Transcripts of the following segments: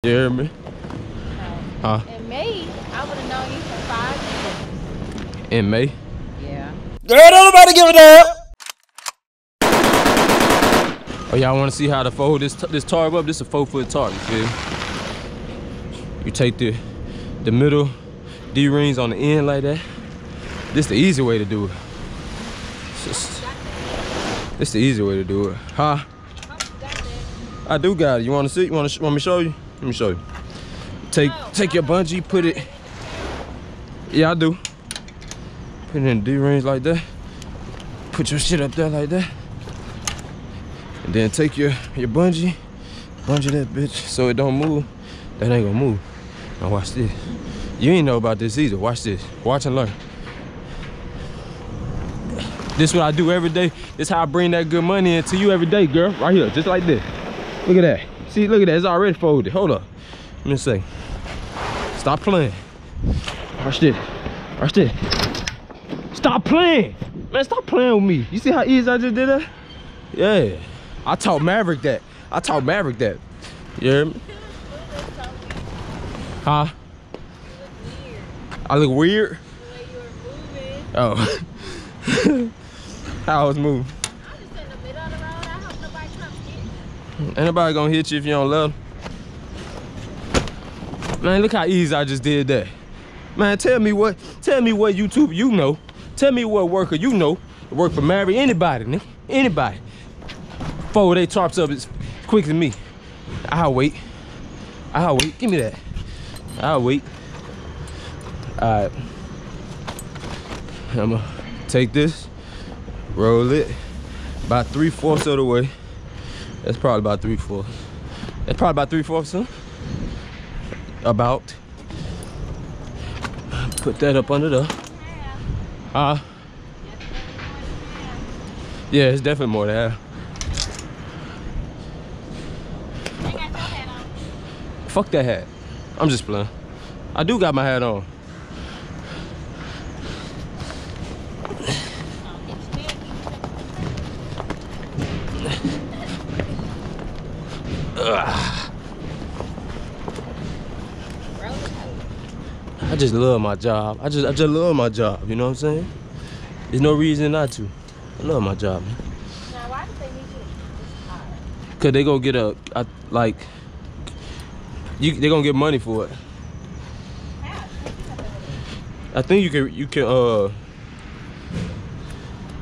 You hear me? Huh? In May, I would have known you for 5 years. In May? Yeah. Girl, don't nobody give a damn. Oh, y'all want to see how to fold this tarp up? This is a 4-foot tarp, you feel me? You take the middle D-rings on the end like that. This the easy way to do it. This the easy way to do it. Huh? I do got it. You want to see? You want me to show you? Let me show you. Take your bungee, put it. Yeah, I do. Put it in D-rings like that. Put your shit up there like that. And then take your bungee, bungee that bitch so it don't move. That ain't gonna move. Now watch this. You ain't know about this either. Watch this. Watch and learn. This is what I do every day. This is how I bring that good money into you every day, girl. Right here, just like this. Look at that. See, look at that. It's already folded. Hold up. Let me see. Stop playing. Watch this. Watch this. Stop playing. Man, stop playing with me. You see how easy I just did that? Yeah. I taught Maverick that. I taught Maverick that. You hear me? Huh? I look weird? The way you were moving. Oh. How I was moving? I'm just in the middle of the road. I hope nobody comes get you. Ain't nobody gonna hit you if you don't let them. Man, look how easy I just did that. Man, tell me what YouTuber you know. Tell me what worker you know. Work for Maverick, anybody, nigga. Anybody. Fold they tarps up as quick as me. I'll wait. I'll wait. Give me that. I'll wait. Alright. I'ma take this, roll it about 3/4 of the way. That's probably about 3/4. That's probably about 3/4, huh? About. Put that up under there. Yeah, it's definitely more than half. Fuck that hat. I'm just playing. I do got my hat on. I just love my job. I just love my job, you know what I'm saying? There's no reason not to. I love my job, man. Now, why did they need you this hard? Cause they gonna get they gonna get money for it. How? I think you can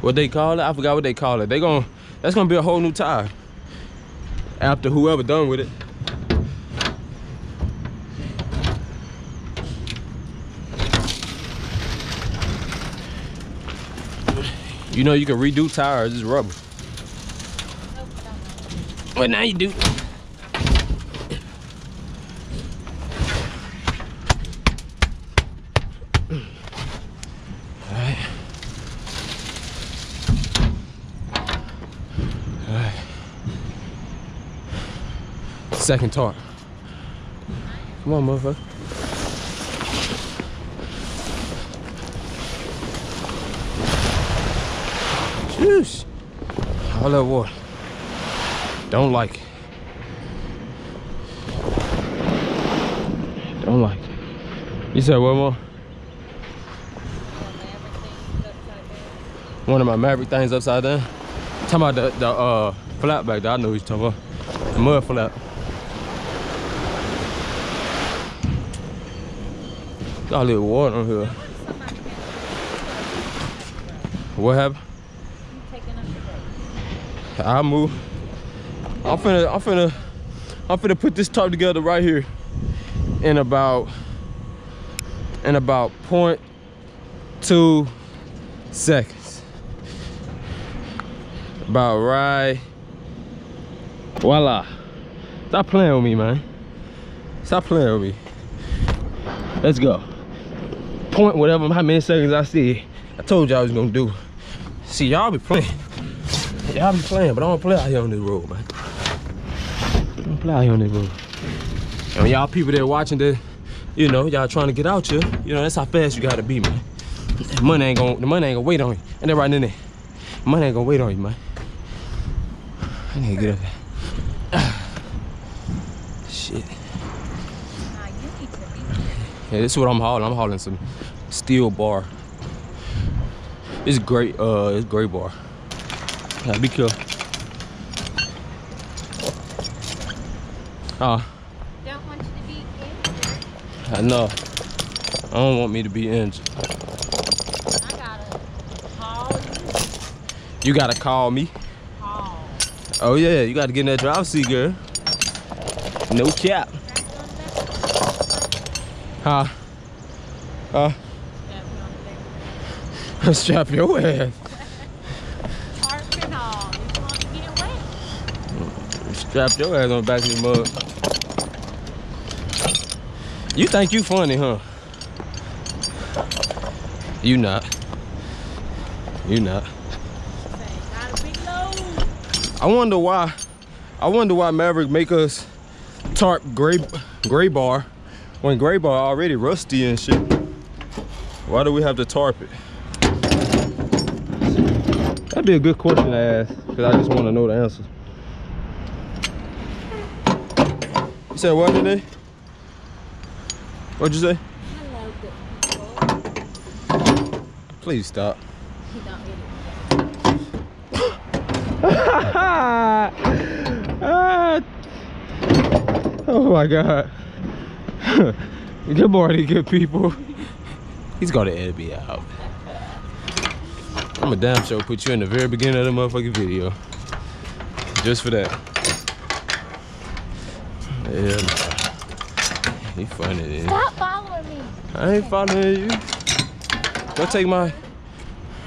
what they call it? I forgot what they call it. That's gonna be a whole new tire after whoever done with it. You know you can redo tires, it's rubber. Well, now you do. Alright. Alright. Second tarp. Come on, motherfucker. Jeez. All that water. Don't like it. Don't like it. You said what more? One of my Maverick things upside down. Talking about the flap back there. I know what you're talking about. The mud flap. Got a little water on here. What happened? I'll move. I'm finna put this tarp together right here in about 0.2 seconds. About right. Voila. Stop playing with me, man. Stop playing with me. Let's go. Point whatever, how many seconds I see. I told y'all I was gonna do. See, y'all be playing. Y'all be playing, but I don't play out here on this road, man. I don't play out here on this road. And when y'all people that watching this, you know, y'all trying to get out here, you know, that's how fast you gotta be, man. The money ain't gonna wait on you. And they're right in there. The money ain't gonna wait on you, man. I need to get up there. Shit. Yeah, this is what I'm hauling. I'm hauling some steel bar. It's great. It's gray bar. Yeah, be careful. Don't want you to be injured. I know. I don't want me to be injured. I gotta call you. You gotta call me. Call. Oh yeah, you gotta get in that driver's seat, girl. No cap. Huh? Strap your ass. Tarps and all. It's gonna get wet. Strap your ass on the back of the mug. You think you funny, huh? You not. You not. Got a big load. I wonder why Maverick make us tarp gray bar when gray bar already rusty and shit. Why do we have to tarp it? That'd be a good question to ask, because I just want to know the answer. You said what today? What'd you say? Hello, good people. Please stop. He don't get Oh my God. Good morning, good people. He's gonna edit me out. I'm a damn sure put you in the very beginning of the motherfucking video. Just for that. Yeah, nah. You funny, then. Stop following me. I ain't following you. Go take my. Let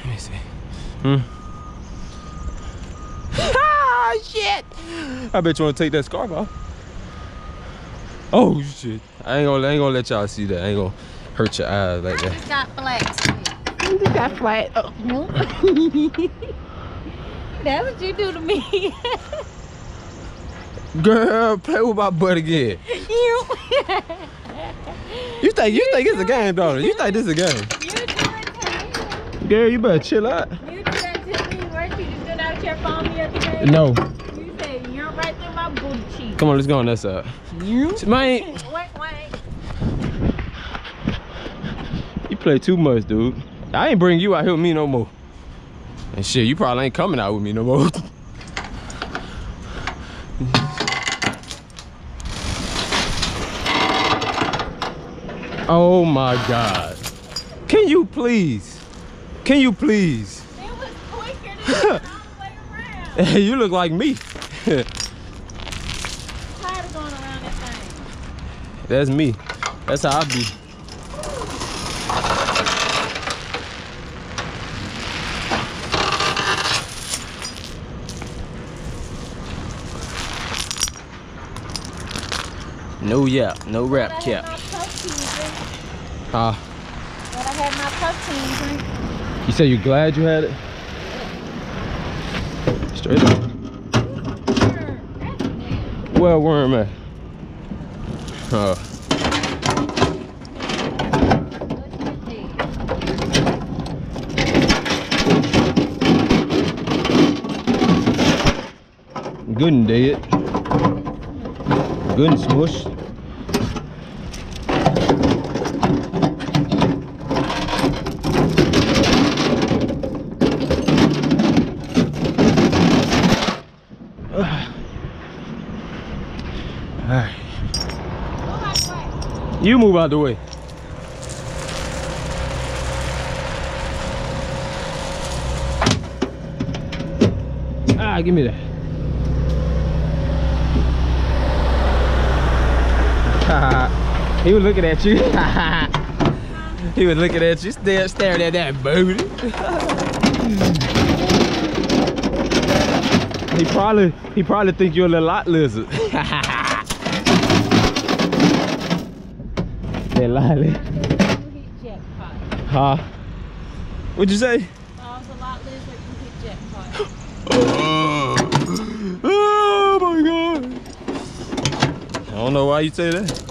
me see. Ah, shit! I bet you wanna take that scarf off. Oh shit! I ain't gonna let y'all see that. I ain't gonna hurt your eyes like that. I just got flat. You got flat. Oh. That's what you do to me. Girl, play with my butt again. You think it's a game, don't you? You think this is a game? You do it to me. Girl, you better chill out. You do that to me. Weren't you just stood out your phone the other day? No. You said you're right through my booty cheek. Come on, let's go on that side. You? Man, Wait. you play too much, dude. I ain't bring you out here with me no more. And shit, you probably ain't coming out with me no more. Oh my God. Can you please? Can you please? It was quicker than all the way around. Hey, you look like me. I'm tired of going around that thing. That's me. That's how I be. No yap, no rap cap. Huh? But I had my protein drink. You say you glad you had it? Straight up. Well, worm at? Good and dead. Good and smush. Alright. You move out the way. Ah, give me that. He was looking at you. He was looking at you, staring at that booty. He probably think you're a little lot lizard. That lolly. Huh? What'd you say? If I was a lot lizard, you hit jackpot. Oh my God. I don't know why you say that.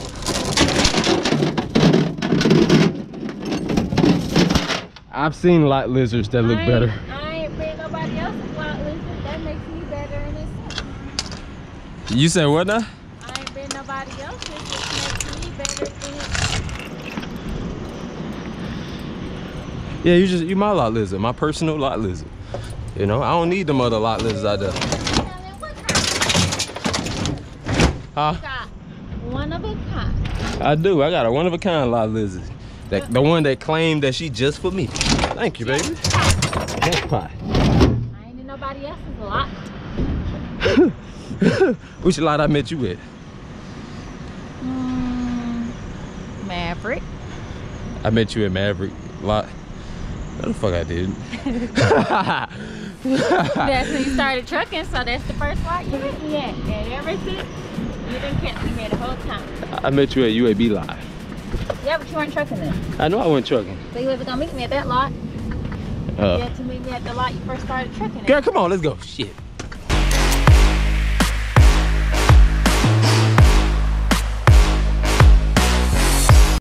I've seen lot lizards that look better. I ain't been nobody else's lot lizard. That makes me better in itself. You said what now? I ain't been nobody else's. It makes me better in Yeah, you my lot lizard, my personal lot lizard. You know, I don't need them other lot lizards out there. Huh? Got one of a kind. I do. I got a one-of-a-kind lot lizard. The one that claimed that she just for me. Thank you, baby. Jackpot. I ain't in nobody else's lot. Which lot I met you with? Maverick. I met you at Maverick lot. No, the fuck I didn't. That's when you started trucking, so that's the first lot you met me at. And ever since, you done kept me here the whole time. I met you at UAB lot. Yeah, but you weren't trucking then. I know I went trucking. So you wasn't gonna meet me at that lot. You had to meet me at the lot you first started trucking at. Girl, come on, let's go. Shit.